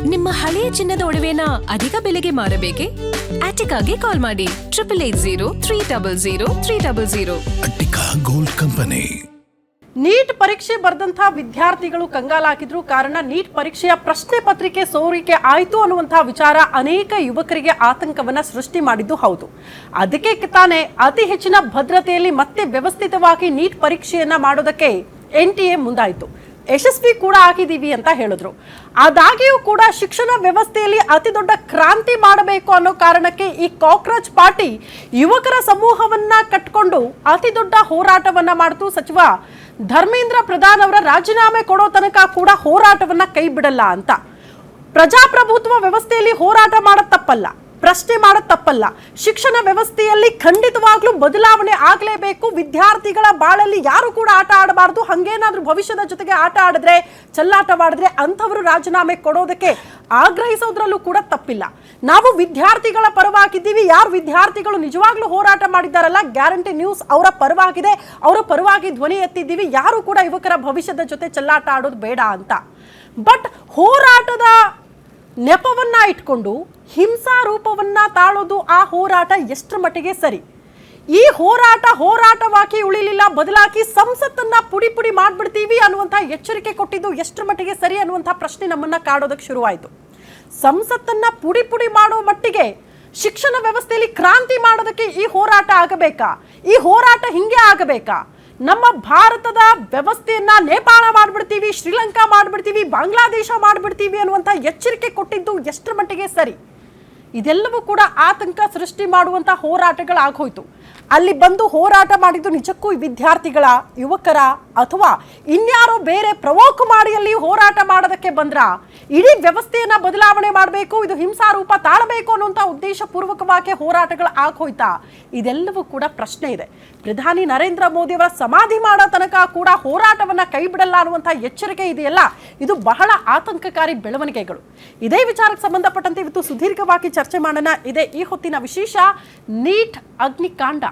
ನಿಮ್ಮ ಹಳೆಯ ಚಿನ್ನದ ಒಡವೆನ ಅಧಿಕ ಬೆಲೆಗೆ ಮಾರಬೇಕೆ? ಆಟಿಕಾಗೆ ಕಾಲ್ ಮಾಡಿ 8880 ಅಟ್ಟಿಕಾ ಗೋಲ್ಡ್ ಕಂಪನಿ. ನೀಟ್ ಪರೀಕ್ಷೆ ಬರೆದಂತಹ ವಿದ್ಯಾರ್ಥಿಗಳು ಕಂಗಾಲಾಗಿದ್ರು. ಕಾರಣ ನೀಟ್ ಪರೀಕ್ಷೆಯ ಪ್ರಶ್ನೆ ಪತ್ರಿಕೆ ಸೋರಿಕೆ ಆಯಿತು ಅನ್ನುವಂತಹ ವಿಚಾರ ಅನೇಕ ಯುವಕರಿಗೆ ಆತಂಕವನ್ನ ಸೃಷ್ಟಿ ಮಾಡಿದ್ದು ಹೌದು. ಅದಕ್ಕೆ ತಾನೇ ಅತಿ ಹೆಚ್ಚಿನ ಭದ್ರತೆಯಲ್ಲಿ ಮತ್ತೆ ವ್ಯವಸ್ಥಿತವಾಗಿ ನೀಟ್ ಪರೀಕ್ಷೆಯನ್ನ ಮಾಡೋದಕ್ಕೆ NTA ಮುಂದಾಯಿತು. ಯಶಸ್ವಿ ಕೂಡ ಆಗಿದ್ದೀವಿ ಅಂತ ಹೇಳಿದ್ರು. ಆದಾಗ್ಯೂ ಕೂಡ ಶಿಕ್ಷಣ ವ್ಯವಸ್ಥೆಯಲ್ಲಿ ಅತಿ ದೊಡ್ಡ ಕ್ರಾಂತಿ ಮಾಡಬೇಕು ಅನ್ನೋ ಕಾರಣಕ್ಕೆ ಈ ಕಾಕ್ರೋಚ್ ಪಾರ್ಟಿ ಯುವಕರ ಸಮೂಹವನ್ನ ಕಟ್ಕೊಂಡು ಅತಿ ದೊಡ್ಡ ಹೋರಾಟವನ್ನ ಮಾಡಿತು. ಸಚಿವ ಧರ್ಮೇಂದ್ರ ಪ್ರಧಾನ್ ಅವರ ರಾಜೀನಾಮೆ ಕೊಡೋ ತನಕ ಕೂಡ ಹೋರಾಟವನ್ನ ಕೈ ಬಿಡಲ್ಲ ಅಂತ. ಪ್ರಜಾಪ್ರಭುತ್ವ ವ್ಯವಸ್ಥೆಯಲ್ಲಿ ಹೋರಾಟ ಮಾಡೋದು ತಪ್ಪಲ್ಲ, ಪ್ರಶ್ನೆ ಮಾಡೋದು ತಪ್ಪಲ್ಲ. ಶಿಕ್ಷಣ ವ್ಯವಸ್ಥೆಯಲ್ಲಿ ಖಂಡಿತವಾಗ್ಲೂ ಬದಲಾವಣೆ ಆಗಲೇಬೇಕು. ವಿದ್ಯಾರ್ಥಿಗಳ ಬಾಳಲ್ಲಿ ಯಾರು ಕೂಡ ಆಟ ಆಡಬಾರ್ದು. ಹಂಗೇನಾದ್ರೂ ಭವಿಷ್ಯದ ಜೊತೆಗೆ ಆಟ ಆಡಿದ್ರೆ, ಚೆಲ್ಲಾಟವಾಡಿದ್ರೆ ಅಂಥವರು ರಾಜೀನಾಮೆ ಕೊಡೋದಕ್ಕೆ ಆಗ್ರಹಿಸೋದ್ರಲ್ಲೂ ಕೂಡ ತಪ್ಪಿಲ್ಲ. ನಾವು ವಿದ್ಯಾರ್ಥಿಗಳ ಪರವಾಗಿದ್ದೀವಿ. ಯಾರು ವಿದ್ಯಾರ್ಥಿಗಳು ನಿಜವಾಗ್ಲೂ ಹೋರಾಟ ಮಾಡಿದ್ದಾರಲ್ಲ, ಗ್ಯಾರಂಟಿ ನ್ಯೂಸ್ ಅವರ ಪರವಾಗಿದೆ, ಅವರ ಪರವಾಗಿ ಧ್ವನಿ ಎತ್ತಿದ್ದೀವಿ. ಯಾರು ಕೂಡ ಯುವಕರ ಭವಿಷ್ಯದ ಜೊತೆ ಚೆಲ್ಲಾಟ ಆಡೋದು ಬೇಡ ಅಂತ. ಬಟ್ ಹೋರಾಟದ ನೆಪವನ್ನ ಇಟ್ಕೊಂಡು ಹಿಂಸಾ ರೂಪವನ್ನ ತಾಳೋದು, ಆ ಹೋರಾಟ ಎಷ್ಟರ ಮಟ್ಟಿಗೆ ಸರಿ? ಈ ಹೋರಾಟವಾಗಿ ಉಳಿಲಿಲ್ಲ, ಬದಲಾಗಿ ಸಂಸತ್ತನ್ನ ಪುಡಿ ಮಾಡ್ಬಿಡ್ತೀವಿ ಅನ್ನುವಂಥ ಎಚ್ಚರಿಕೆ ಕೊಟ್ಟಿದ್ದು ಎಷ್ಟರ ಮಟ್ಟಿಗೆ ಸರಿ ಅನ್ನುವಂಥ ಪ್ರಶ್ನೆ ನಮ್ಮನ್ನ ಕಾಡೋದಕ್ಕೆ ಶುರುವಾಯಿತು. ಸಂಸತ್ತನ್ನ ಪುಡಿ ಮಾಡೋ ಮಟ್ಟಿಗೆ ಶಿಕ್ಷಣ ವ್ಯವಸ್ಥೆಯಲ್ಲಿ ಕ್ರಾಂತಿ ಮಾಡೋದಕ್ಕೆ ಈ ಹೋರಾಟ ಆಗಬೇಕಾ? ಈ ಹೋರಾಟ ಹಿಂಗೆ ಆಗಬೇಕಾ? ನಮ್ಮ ಭಾರತದ ವ್ಯವಸ್ಥೆಯನ್ನ ನೇಪಾಳ ಮಾಡ್ಬಿಡ್ತೀವಿ, ಶ್ರೀಲಂಕಾ ಮಾಡ್ಬಿಡ್ತೀವಿ, ಬಾಂಗ್ಲಾದೇಶ ಮಾಡ್ಬಿಡ್ತೀವಿ ಅನ್ನುವಂಥ ಎಚ್ಚರಿಕೆ ಕೊಟ್ಟಿದ್ದು ಎಷ್ಟರ ಮಟ್ಟಿಗೆ ಸರಿ? ಇದೆಲ್ಲವೂ ಕೂಡ ಆತಂಕ ಸೃಷ್ಟಿ ಮಾಡುವಂಥ ಹೋರಾಟಗಳಾಗೋಯ್ತು. ಅಲ್ಲಿ ಬಂದು ಹೋರಾಟ ಮಾಡಿದ್ದು ನಿಜಕ್ಕೂ ವಿದ್ಯಾರ್ಥಿಗಳ, ಯುವಕರ, ಅಥವಾ ಇನ್ಯಾರೋ ಬೇರೆ ಪ್ರವೋಕ್ ಮಾಡಿ ಅಲ್ಲಿ ಹೋರಾಟ ಮಾಡೋದಕ್ಕೆ ಬಂದ್ರ? ಇಡೀ ವ್ಯವಸ್ಥೆಯನ್ನ ಬದಲಾವಣೆ ಮಾಡಬೇಕು, ಇದು ಹಿಂಸಾ ರೂಪ ತಾಳಬೇಕು ಅನ್ನುವಂಥ ಉದ್ದೇಶ ಪೂರ್ವಕವಾಗಿ ಹೋರಾಟಗಳು ಆಗೋಯ್ತಾ? ಇದೆಲ್ಲವೂ ಕೂಡ ಪ್ರಶ್ನೆ ಇದೆ. ಪ್ರಧಾನಿ ನರೇಂದ್ರ ಮೋದಿ ಅವರ ಸಮಾಧಿ ಮಾಡೋ ತನಕ ಕೂಡ ಹೋರಾಟವನ್ನ ಕೈ ಬಿಡಲ್ಲ ಅನ್ನುವಂಥ ಎಚ್ಚರಿಕೆ ಇದೆಯಲ್ಲ, ಇದು ಬಹಳ ಆತಂಕಕಾರಿ ಬೆಳವಣಿಗೆಗಳು. ಇದೇ ವಿಚಾರಕ್ಕೆ ಸಂಬಂಧಪಟ್ಟಂತೆ ಇವತ್ತು ಸುದೀರ್ಘವಾಗಿ ಚರ್ಚೆ ಮಾಡೋಣ. ಇದೆ ಈ ಹೊತ್ತಿನ ವಿಶೇಷ, ನೀಟ್ ಅಗ್ನಿಕಾಂಡ.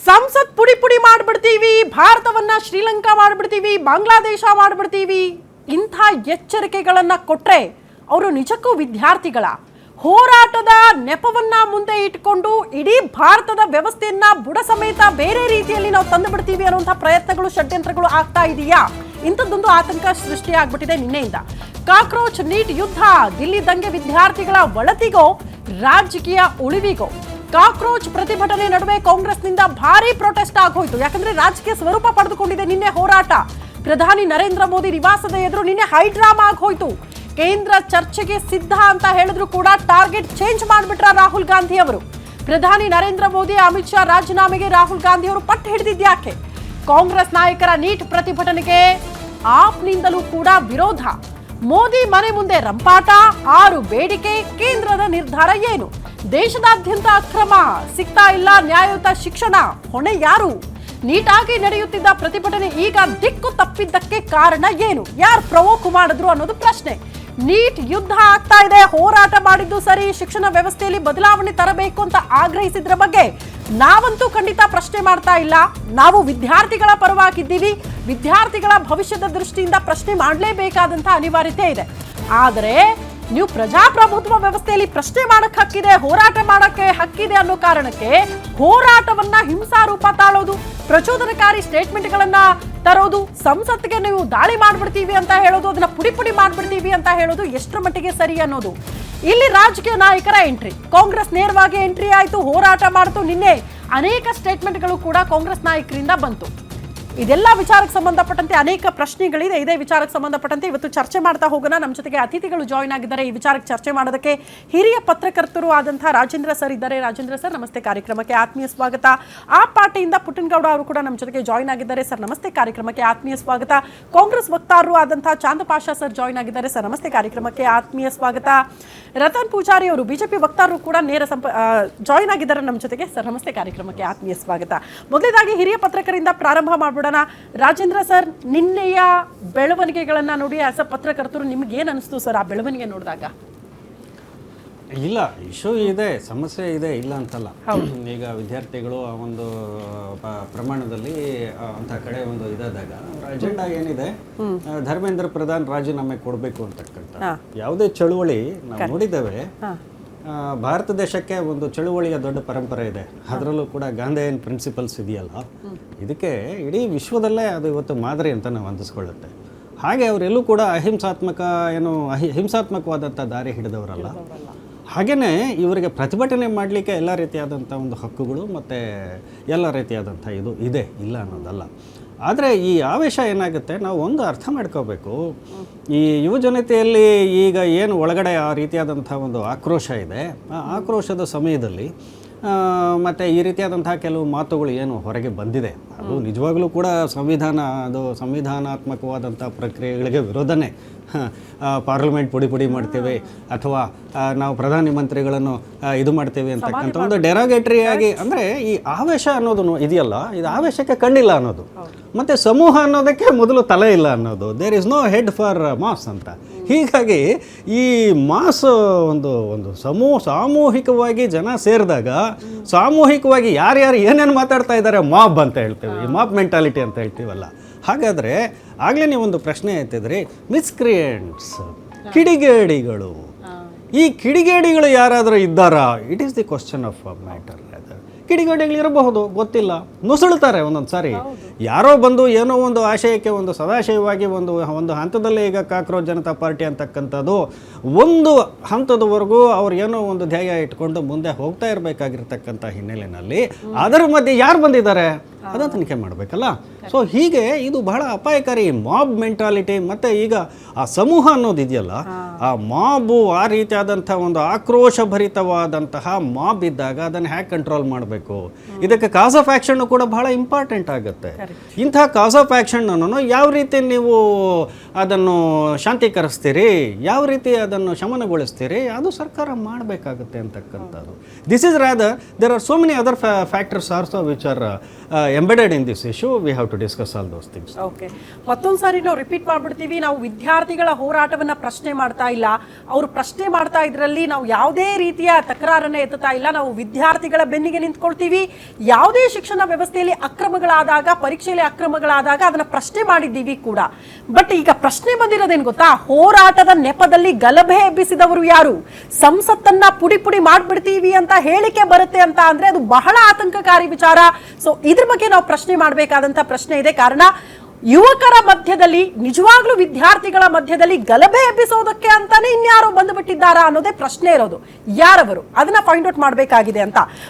ಸಂಸತ್ ಪುಡಿ ಮಾಡ್ಬಿಡ್ತೀವಿ, ಭಾರತವನ್ನ ಶ್ರೀಲಂಕಾ ಮಾಡ್ಬಿಡ್ತೀವಿ, ಬಾಂಗ್ಲಾದೇಶ ಮಾಡ್ಬಿಡ್ತೀವಿ, ಇಂಥ ಎಚ್ಚರಿಕೆಗಳನ್ನ ಕೊಟ್ರೆ ಅವರು ನಿಜಕ್ಕೂ ವಿದ್ಯಾರ್ಥಿಗಳ ಹೋರಾಟದ ನೆಪವನ್ನ ಮುಂದೆ ಇಟ್ಕೊಂಡು ಇಡೀ ಭಾರತದ ವ್ಯವಸ್ಥೆಯನ್ನ ಬುಡ ಸಮೇತ ಬೇರೆ ರೀತಿಯಲ್ಲಿ ನಾವು ತಂದು ಬಿಡ್ತೀವಿ ಅನ್ನುವಂಥ ಪ್ರಯತ್ನಗಳು, ಷಡ್ಯಂತ್ರಗಳು ಆಗ್ತಾ ಇದೆಯಾ? ಇಂಥದ್ದೊಂದು ಆತಂಕ ಸೃಷ್ಟಿಯಾಗ್ಬಿಟ್ಟಿದೆ ನಿನ್ನೆಯಿಂದ. ಕಾಕ್ರೋಚ್ ನೀಟ್ ಯುದ್ಧ, ದಿಲ್ಲಿ ದಂಗೆ ವಿದ್ಯಾರ್ಥಿಗಳ ಒಳತಿಗೋ ರಾಜಕೀಯ ಉಳಿವಿಗೋ? ಕಾಕ್ರೋಚ್ ಪ್ರತಿಭಟನೆ ನಡುವೆ ಕಾಂಗ್ರೆಸ್ನಿಂದ ಭಾರಿ ಪ್ರೊಟೆಸ್ಟ್ ಆಗೋಯ್ತು. ಯಾಕಂದ್ರೆ ರಾಜಕೀಯ ಸ್ವರೂಪ ಪಡೆದುಕೊಂಡಿದೆ ನಿನ್ನೆ ಹೋರಾಟ. ಪ್ರಧಾನಿ ನರೇಂದ್ರ ಮೋದಿ ನಿವಾಸದ ಎದುರು ನಿನ್ನೆ ಹೈಡ್ರಾಮಾ ಆಗೋಯ್ತು. ಕೇಂದ್ರ ಚರ್ಚೆಗೆ ಸಿದ್ಧ ಅಂತ ಹೇಳಿದ್ರು ಕೂಡ ಟಾರ್ಗೆಟ್ ಚೇಂಜ್ ಮಾಡಿಬಿಟ್ರ ರಾಹುಲ್ ಗಾಂಧಿ ಅವರು. ಪ್ರಧಾನಿ ನರೇಂದ್ರ ಮೋದಿ, ಅಮಿತ್ ಶಾ ರಾಜೀನಾಮೆಗೆ ರಾಹುಲ್ ಗಾಂಧಿ ಅವರು ಪಟ್ಟು ಹಿಡಿದಿದ್ಯಾಕೆ? ಕಾಂಗ್ರೆಸ್ ನಾಯಕರ ನೀಟ್ ಪ್ರತಿಭಟನೆಗೆ ಆಪ್ನಿಂದಲೂ ಕೂಡ ವಿರೋಧ. ಮೋದಿ ಮನೆ ಮುಂದೆ ರಂಪಾಟ, 6 ಬೇಡಿಕೆ, ಕೇಂದ್ರದ ನಿರ್ಧಾರ ಏನು? ದೇಶದಾದ್ಯಂತ ಅಕ್ರಮ, ಸಿಗ್ತಾ ಇಲ್ಲ ನ್ಯಾಯಯುತ ಶಿಕ್ಷಣ, ಹೊಣೆ ಯಾರು? ನೀಟಾಗಿ ನಡೆಯುತ್ತಿದ್ದ ಪ್ರತಿಭಟನೆ ಈಗ ದಿಕ್ಕು ತಪ್ಪಿದ್ದಕ್ಕೆ ಕಾರಣ ಏನು? ಯಾರು ಪ್ರವೋಕ್ ಮಾಡಿದ್ರು ಅನ್ನೋದು ಪ್ರಶ್ನೆ. ನೀಟ್ ಯುದ್ಧ ಆಗ್ತಾ ಇದೆ, ಹೋರಾಟ ಮಾಡಿದ್ದು ಸರಿ, ಶಿಕ್ಷಣ ವ್ಯವಸ್ಥೆಯಲ್ಲಿ ಬದಲಾವಣೆ ತರಬೇಕು ಅಂತ ಆಗ್ರಹಿಸಿದ್ರ ಬಗ್ಗೆ ನಾವಂತೂ ಖಂಡಿತ ಪ್ರಶ್ನೆ ಮಾಡ್ತಾ ಇಲ್ಲ. ನಾವು ವಿದ್ಯಾರ್ಥಿಗಳ ಪರವಾಗಿದ್ದೀವಿ. ವಿದ್ಯಾರ್ಥಿಗಳ ಭವಿಷ್ಯದ ದೃಷ್ಟಿಯಿಂದ ಪ್ರಶ್ನೆ ಮಾಡಲೇಬೇಕಾದಂತ ಅನಿವಾರ್ಯತೆ ಇದೆ. ಆದರೆ ನೀವು ಪ್ರಜಾಪ್ರಭುತ್ವ ವ್ಯವಸ್ಥೆಯಲ್ಲಿ ಪ್ರಶ್ನೆ ಮಾಡಕ್ಕೆ ಹಕ್ಕಿದೆ, ಹೋರಾಟ ಮಾಡಕ್ಕೆ ಹಕ್ಕಿದೆ ಅನ್ನೋ ಕಾರಣಕ್ಕೆ ಹೋರಾಟವನ್ನ ಹಿಂಸಾ ರೂಪ ತಾಳೋದು, ಪ್ರಚೋದನಕಾರಿ ಸ್ಟೇಟ್ಮೆಂಟ್ಗಳನ್ನ ತರೋದು, ಸಂಸತ್ಗೆ ನೀವು ದಾಳಿ ಮಾಡ್ಬಿಡ್ತೀವಿ ಅಂತ ಹೇಳೋದು, ಅದನ್ನ ಪುಡಿ ಮಾಡ್ಬಿಡ್ತೀವಿ ಅಂತ ಹೇಳೋದು ಎಷ್ಟರ ಮಟ್ಟಿಗೆ ಸರಿ ಅನ್ನೋದು. ಇಲ್ಲಿ ರಾಜಕೀಯ ನಾಯಕರ ಎಂಟ್ರಿ, ಕಾಂಗ್ರೆಸ್ ನೇರವಾಗಿ ಎಂಟ್ರಿ ಆಯ್ತು, ಹೋರಾಟ ಮಾಡ್ತು. ನಿನ್ನೆ ಅನೇಕ ಸ್ಟೇಟ್ಮೆಂಟ್ಗಳು ಕೂಡ ಕಾಂಗ್ರೆಸ್ ನಾಯಕರಿಂದ ಬಂತು. ಇದೆಲ್ಲ ವಿಚಾರಕ್ಕೆ ಸಂಬಂಧಪಟ್ಟಂತೆ ಅನೇಕ ಪ್ರಶ್ನೆಗಳಿದೆ. ಇದೇ ವಿಚಾರಕ್ಕೆ ಸಂಬಂಧಪಟ್ಟಂತೆ ಇವತ್ತು ಚರ್ಚೆ ಮಾಡ್ತಾ ಹೋಗೋಣ. ನಮ್ಮ ಜೊತೆಗೆ ಅತಿಥಿಗಳು ಜಾಯಿನ್ ಆಗಿದ್ದಾರೆ. ಈ ವಿಚಾರಕ್ಕೆ ಚರ್ಚೆ ಮಾಡೋದಕ್ಕೆ ಹಿರಿಯ ಪತ್ರಕರ್ತರು ಆದಂತಹ ರಾಜೇಂದ್ರ ಸರ್ ಇದ್ದಾರೆ. ರಾಜೇಂದ್ರ ಸರ್ ನಮಸ್ತೆ, ಕಾರ್ಯಕ್ರಮಕ್ಕೆ ಆತ್ಮೀಯ ಸ್ವಾಗತ. ಆ ಪಾರ್ಟಿಯಿಂದ ಪುಟ್ಟನಗೌಡ ಅವರು ಕೂಡ ನಮ್ಮ ಜೊತೆಗೆ ಜಾಯಿನ್ ಆಗಿದ್ದಾರೆ. ಸರ್ ನಮಸ್ತೆ, ಕಾರ್ಯಕ್ರಮಕ್ಕೆ ಆತ್ಮೀಯ ಸ್ವಾಗತ. ಕಾಂಗ್ರೆಸ್ ವಕ್ತಾರರು ಆದಂತಹ ಚಾಂದ ಪಾಷಾ ಸರ್ ಜಾಯಿನ್ ಆಗಿದ್ದಾರೆ. ಸರ್ ನಮಸ್ತೆ, ಕಾರ್ಯಕ್ರಮಕ್ಕೆ ಆತ್ಮೀಯ ಸ್ವಾಗತ. ರತನ್ ಪೂಜಾರಿ ಅವರು ಬಿಜೆಪಿ ವಕ್ತಾರರು ಕೂಡ ಜಾಯಿನ್ ಆಗಿದ್ದಾರೆ ನಮ್ಮ ಜೊತೆಗೆ. ಸರ್ ನಮಸ್ತೆ, ಕಾರ್ಯಕ್ರಮಕ್ಕೆ ಆತ್ಮೀಯ ಸ್ವಾಗತ. ಮೊದಲನೇದಾಗಿ ಹಿರಿಯ ಪತ್ರಕರಿಂದ ಪ್ರಾರಂಭ ಮಾಡ್ಬಿಡೋಣ. ರಾಜೇಂದ್ರ ಸರ್, ನಿನ್ನೆಯ ಬೆಳವಣಿಗೆಗಳನ್ನ ನೋಡಿ ಆಸ್ ಅ ಪತ್ರಕರ್ತರು ನಿಮ್ಗೆ ಏನ್ ಅನಿಸ್ತು ಸರ್ ಆ ಬೆಳವಣಿಗೆ ನೋಡಿದಾಗ? ಇಲ್ಲ, ಇಶ್ಯೂ ಇದೆ, ಸಮಸ್ಯೆ ಇದೆ, ಇಲ್ಲ ಅಂತಲ್ಲ. ಈಗ ವಿದ್ಯಾರ್ಥಿಗಳು ಆ ಒಂದು ಪ್ರಮಾಣದಲ್ಲಿ ಅಂತ ಕಡೆ ಒಂದು ಇದಾದಾಗ ಅವ್ರ ಅಜೆಂಡಾ ಏನಿದೆ, ಧರ್ಮೇಂದ್ರ ಪ್ರಧಾನ್ ರಾಜೀನಾಮೆ ಕೊಡಬೇಕು ಅಂತಕ್ಕಂಥ ಯಾವುದೇ ಚಳುವಳಿ ನಾವು ನೋಡಿದ್ದೇವೆ. ಭಾರತ ದೇಶಕ್ಕೆ ಒಂದು ಚಳುವಳಿಯ ದೊಡ್ಡ ಪರಂಪರೆ ಇದೆ, ಅದರಲ್ಲೂ ಕೂಡ ಗಾಂಧಿಯನ್ ಪ್ರಿನ್ಸಿಪಲ್ಸ್ ಇದೆಯಲ್ಲ, ಇದಕ್ಕೆ ಇಡೀ ವಿಶ್ವದಲ್ಲೇ ಅದು ಇವತ್ತು ಮಾದರಿ ಅಂತ ನಾವು ಅಂದಿಸ್ಕೊಳ್ಳುತ್ತೆ. ಹಾಗೆ ಅವರೆಲ್ಲೂ ಕೂಡ ಹಿಂಸಾತ್ಮಕವಾದಂಥ ದಾರಿ ಹಿಡಿದವರಲ್ಲ. ಹಾಗೆಯೇ ಇವರಿಗೆ ಪ್ರತಿಭಟನೆ ಮಾಡಲಿಕ್ಕೆ ಎಲ್ಲ ರೀತಿಯಾದಂಥ ಒಂದು ಹಕ್ಕುಗಳು ಮತ್ತು ಎಲ್ಲ ರೀತಿಯಾದಂಥ ಇದು ಇದೆ, ಇಲ್ಲ ಅನ್ನೋದಲ್ಲ. ಆದರೆ ಈ ಆವೇಶ ಏನಾಗುತ್ತೆ, ನಾವು ಒಂದು ಅರ್ಥ ಮಾಡ್ಕೋಬೇಕು, ಈ ಯುವಜನತೆಯಲ್ಲಿ ಈಗ ಏನು ಒಳಗಡೆ ಆ ರೀತಿಯಾದಂಥ ಒಂದು ಆಕ್ರೋಶ ಇದೆ, ಆ ಆಕ್ರೋಶದ ಸಮಯದಲ್ಲಿ ಮತ್ತು ಈ ರೀತಿಯಾದಂಥ ಕೆಲವು ಮಾತುಗಳು ಏನು ಹೊರಗೆ ಬಂದಿದೆ, ಅದು ನಿಜವಾಗ್ಲೂ ಕೂಡ ಸಂವಿಧಾನಾತ್ಮಕವಾದಂಥ ಪ್ರಕ್ರಿಯೆಗಳಿಗೆ ವಿರೋಧನೇ. ಪಾರ್ಲಿಮೆಂಟ್ ಪುಡಿ ಮಾಡ್ತೇವೆ ಅಥವಾ ನಾವು ಪ್ರಧಾನಿ ಮಂತ್ರಿಗಳನ್ನು ಇದು ಮಾಡ್ತೇವೆ ಅಂತಕ್ಕಂಥ ಒಂದು ಡೆರೋಗೇಟರಿ ಆಗಿ, ಅಂದರೆ ಈ ಆವೇಶ ಅನ್ನೋದು ಇದೆಯಲ್ಲ, ಇದು ಆವೇಶಕ್ಕೆ ಕಣ್ಣಿಲ್ಲ ಅನ್ನೋದು, ಮತ್ತು ಸಮೂಹ ಅನ್ನೋದಕ್ಕೆ ಮೊದಲು ತಲೆ ಇಲ್ಲ ಅನ್ನೋದು, there is no head for mass ಅಂತ. ಹೀಗಾಗಿ ಈ ಮಾಸ್ ಒಂದು ಸಾಮೂಹಿಕವಾಗಿ ಜನ ಸೇರಿದಾಗ ಸಾಮೂಹಿಕವಾಗಿ ಯಾರ್ಯಾರು ಏನೇನು ಮಾತಾಡ್ತಾ ಇದ್ದಾರೆ, ಮಾಬ್ ಅಂತ ಹೇಳ್ತೇವೆ, ಈ ಮಾಬ್ ಮೆಂಟಾಲಿಟಿ ಅಂತ ಹೇಳ್ತೀವಲ್ಲ. ಹಾಗಾದರೆ ಆಗಲೇ ನೀವೊಂದು ಪ್ರಶ್ನೆ ಎತ್ತಿದ್ರಿ, ಮಿಸ್ಕ್ರಿಯೆಂಟ್ಸ್, ಕಿಡಿಗೇಡಿಗಳು. ಈ ಕಿಡಿಗೇಡಿಗಳು ಯಾರಾದರೂ ಇದ್ದಾರಾ? It is the question of matter. ಕಿಡಿಗೇಡಿಗಳು ಇರಬಹುದು, ಗೊತ್ತಿಲ್ಲ, ನುಸುಳ್ತಾರೆ ಒಂದೊಂದು ಸಾರಿ. ಯಾರೋ ಬಂದು ಏನೋ ಒಂದು ಆಶಯಕ್ಕೆ ಒಂದು ಸದಾಶಯವಾಗಿ ಒಂದು ಹಂತದಲ್ಲೇ, ಈಗ ಕಾಕ್ರೋಚ್ ಜನತಾ ಪಾರ್ಟಿ ಅಂತಕ್ಕಂಥದ್ದು ಒಂದು ಹಂತದವರೆಗೂ ಅವ್ರು ಏನೋ ಒಂದು ಧ್ಯೇಯ ಇಟ್ಕೊಂಡು ಮುಂದೆ ಹೋಗ್ತಾ ಇರಬೇಕಾಗಿರ್ತಕ್ಕಂಥ ಹಿನ್ನೆಲೆಯಲ್ಲಿ ಅದರ ಮಧ್ಯೆ ಯಾರು ಬಂದಿದ್ದಾರೆ ಅದನ್ನು ತನಿಖೆ ಮಾಡಬೇಕಲ್ಲ. ಸೊ ಹೀಗೆ ಇದು ಬಹಳ ಅಪಾಯಕಾರಿ ಮಾಬ್ ಮೆಂಟಾಲಿಟಿ. ಮತ್ತು ಈಗ ಆ ಸಮೂಹ ಅನ್ನೋದಿದೆಯಲ್ಲ, ಆ ಮಾಬು ಆ ರೀತಿಯಾದಂಥ ಒಂದು ಆಕ್ರೋಶಭರಿತವಾದಂತಹ ಮಾಬ್ ಇದ್ದಾಗ ಅದನ್ನು ಹ್ಯಾಕ್ ಕಂಟ್ರೋಲ್ ಮಾಡಬೇಕು. ಇದಕ್ಕೆ ಕಾಸ್ ಆಫ್ ಆ್ಯಕ್ಷನ್ನು ಕೂಡ ಬಹಳ ಇಂಪಾರ್ಟೆಂಟ್ ಆಗುತ್ತೆ. ಇಂಥ ಕಾಸ್ ಆಫ್ ಆ್ಯಕ್ಷನ್ನನ್ನು ಯಾವ ರೀತಿ ನೀವು ಅದನ್ನು ಶಾಂತೀಕರಿಸ್ತೀರಿ, ಯಾವ ರೀತಿ ಅದನ್ನು ಶಮನಗೊಳಿಸ್ತೀರಿ, ಅದು ಸರ್ಕಾರ ಮಾಡಬೇಕಾಗುತ್ತೆ ಅಂತಕ್ಕಂಥದ್ದು. This is rather there are so many other factors also which are embedded in this issue. We have to discuss all those things. Okay, ಮತ್ತೊಂದು ಸಾರಿ ನಾವು ರಿಪೀಟ್ ಮಾಡ್ಬಿಡ್ತೀವಿ, ನಾವು ವಿದ್ಯಾರ್ಥಿಗಳ ಹೋರಾಟವನ್ನ ಪ್ರಶ್ನೆ ಮಾಡ್ತಾ ಇಲ್ಲ. ಅವರು ಪ್ರಶ್ನೆ ಮಾಡ್ತಾ ಇದ್ರಲ್ಲಿ ನಾವು ಯಾವುದೇ ರೀತಿಯ ತಕರಾರನ್ನ ಎತ್ತುತ್ತಾ ಇಲ್ಲ. ನಾವು ವಿದ್ಯಾರ್ಥಿಗಳ ಬೆನ್ನಿಗೆ ನಿಂತ್ಕೊಳ್ತೀವಿ. ಯಾವುದೇ ಶಿಕ್ಷಣ ವ್ಯವಸ್ಥೆಯಲ್ಲಿ ಅಕ್ರಮಗಳಾದಾಗ, ಪರೀಕ್ಷೆಯಲ್ಲಿ ಅಕ್ರಮಗಳಾದಾಗ ಅದನ್ನ ಪ್ರಶ್ನೆ ಮಾಡಿದ್ದೀವಿ ಕೂಡ. ಬಟ್ ಈಗ ಪ್ರಶ್ನೆ ಬಂದಿರೋದೇನು ಗೊತ್ತಾ, ಹೋರಾಟದ ನೆಪದಲ್ಲಿ ಗಲಭೆ ಎಬ್ಬಿಸಿದವರು ಯಾರು? ಸಂಸತ್ತನ್ನ ಪುಡಿ ಮಾಡ್ಬಿಡ್ತೀವಿ ಅಂತ ಹೇಳಿಕೆ ಬರುತ್ತೆ ಅಂತ ಅಂದ್ರೆ ಅದು ಬಹಳ ಆತಂಕಕಾರಿ ವಿಚಾರ. ಸೊ ಇದ್ರ ಬಗ್ಗೆ ನಾವು ಪ್ರಶ್ನೆ ಮಾಡಬೇಕಾದಂತ ಪ್ರಶ್ನೆ ಇದೆ. ಕಾರಣ ಯುವಕರ ಮಧ್ಯದಲ್ಲಿ, ನಿಜವಾಗ್ಲೂ ವಿದ್ಯಾರ್ಥಿಗಳ ಮಧ್ಯದಲ್ಲಿ ಗಲಭೆ ಎಬ್ಬಿಸೋದಕ್ಕೆ ಅಂತಾನೆ ಇನ್ಯಾರೋ ಬಂದುಬಿಟ್ಟಿದ್ದಾರಾ ಅನ್ನೋದೇ ಪ್ರಶ್ನೆ ಇರೋದು. ಯಾರವರು ಅದನ್ನ ಫೈಂಡ್ ಔಟ್ ಮಾಡಬೇಕಾಗಿದೆ ಅಂತ.